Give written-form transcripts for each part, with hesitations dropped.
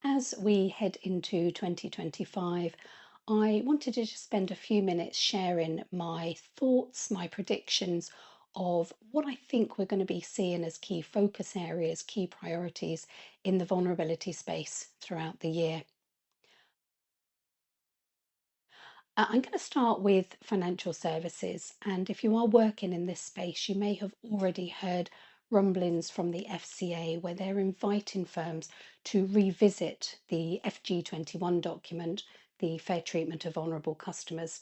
As we head into 2025, I wanted to just spend a few minutes sharing my thoughts, my predictions of what I think we're going to be seeing as key focus areas, key priorities in the vulnerability space throughout the year. I'm going to start with financial services. And if you are working in this space, you may have already heard rumblings from the FCA where they're inviting firms to revisit the FG21 document, the Fair Treatment of Vulnerable Customers.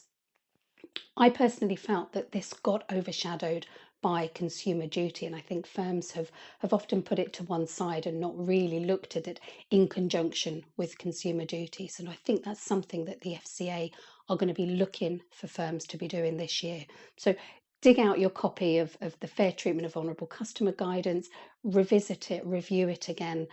I personally felt that this got overshadowed by consumer duty, and I think firms have often put it to one side and not really looked at it in conjunction with consumer duties. And I think that's something that the FCA are going to be looking for firms to be doing this year. So dig out your copy of the Fair Treatment of Vulnerable Customer Guidance, revisit it, review it again,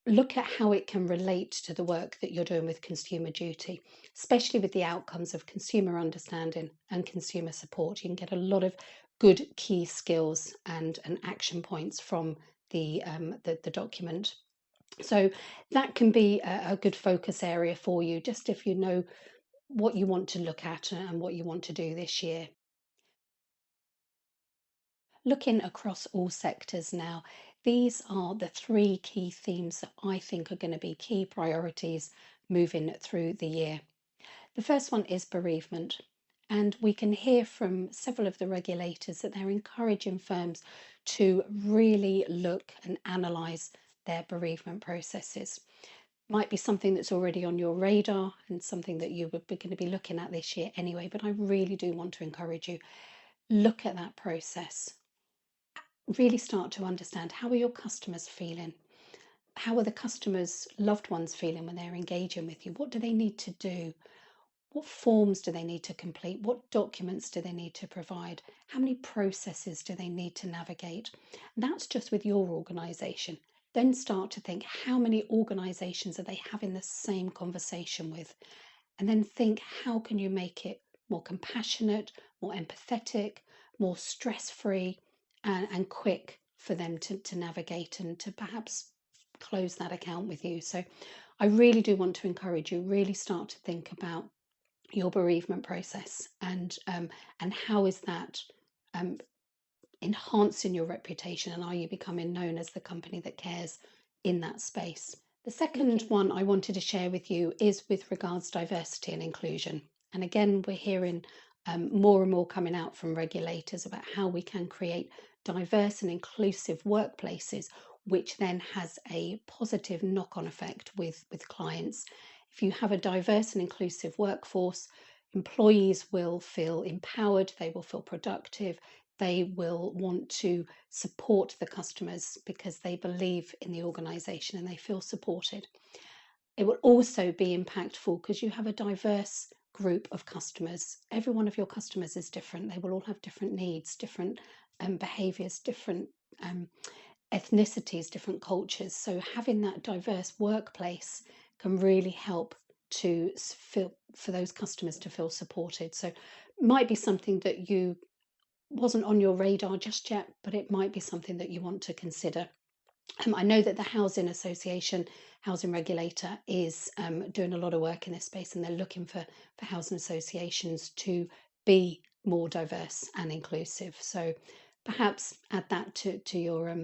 look at how it can relate to the work that you're doing with consumer duty, especially with the outcomes of consumer understanding and consumer support. You can get a lot of good key skills and action points from the document. So that can be a good focus area for you, just if you know what you want to look at and what you want to do this year. Looking across all sectors now, these are the three key themes that I think are going to be key priorities moving through the year. The first one is bereavement. And we can hear from several of the regulators that they're encouraging firms to really look and analyse their bereavement processes. Might be something that's already on your radar and something that you would be going to be looking at this year anyway, but I really do want to encourage you, look at that process. Really start to understand, how are your customers feeling? How are the customers' loved ones feeling when they're engaging with you? What do they need to do? What forms do they need to complete? What documents do they need to provide? How many processes do they need to navigate? That's just with your organisation. Then start to think, how many organisations are they having the same conversation with? And then think, how can you make it more compassionate, more empathetic, more stress-free, and quick for them to navigate and to perhaps close that account with you. So I really do want to encourage you, really start to think about your bereavement process and how is that um, enhancing your reputation, and are you becoming known as the company that cares in that space? The second one I wanted to share with you is with regards to diversity and inclusion. And again, we're hearing more and more coming out from regulators about how we can create diverse and inclusive workplaces, which then has a positive knock-on effect with clients. If you have a diverse and inclusive workforce, employees will feel empowered, they will feel productive, they will want to support the customers because they believe in the organisation and they feel supported. It will also be impactful because you have a diverse group of customers. Every one of your customers is different. They will all have different needs, different behaviours, different ethnicities, different cultures. So having that diverse workplace can really help to feel for those customers to feel supported. So it might be something that you wasn't on your radar just yet, but it might be something that you want to consider. I know that the Housing Association, housing regulator, is doing a lot of work in this space, and they're looking for housing associations to be more diverse and inclusive. So perhaps add that to your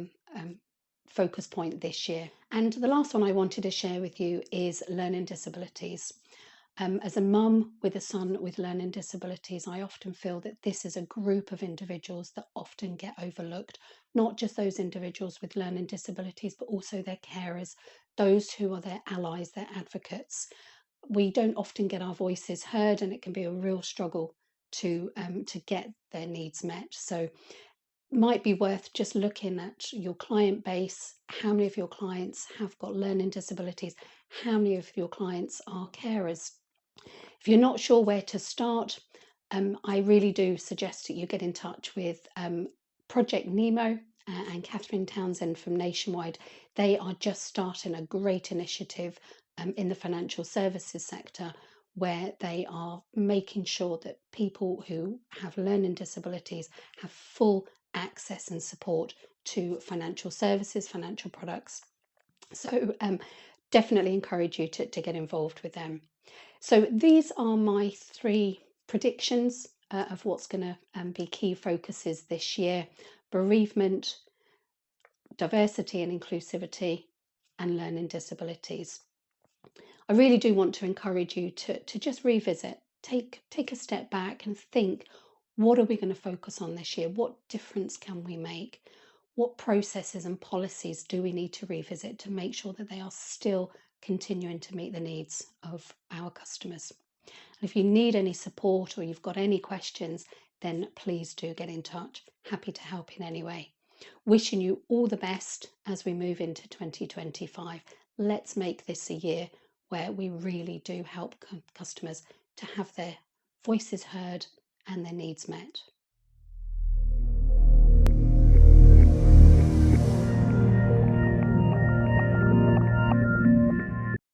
focus point this year. And the last one I wanted to share with you is learning disabilities. As a mum with a son with learning disabilities, I often feel that this is a group of individuals that often get overlooked, not just those individuals with learning disabilities, but also their carers, those who are their allies, their advocates. We don't often get our voices heard, and it can be a real struggle to get their needs met. So might be worth just looking at your client base. How many of your clients have got learning disabilities? How many of your clients are carers? If you're not sure where to start, I really do suggest that you get in touch with Project Nemo and Catherine Townsend from Nationwide. They are just starting a great initiative in the financial services sector where they are making sure that people who have learning disabilities have full access and support to financial services, financial products. So definitely encourage you to get involved with them. So these are my three predictions of what's going to be key focuses this year: bereavement, diversity and inclusivity, and learning disabilities. I really do want to encourage you to just revisit, take a step back and think, what are we going to focus on this year? What difference can we make? What processes and policies do we need to revisit to make sure that they are still continuing to meet the needs of our customers? And if you need any support or you've got any questions, then please do get in touch. Happy to help in any way. Wishing you all the best as we move into 2025. Let's make this a year where we really do help customers to have their voices heard and their needs met.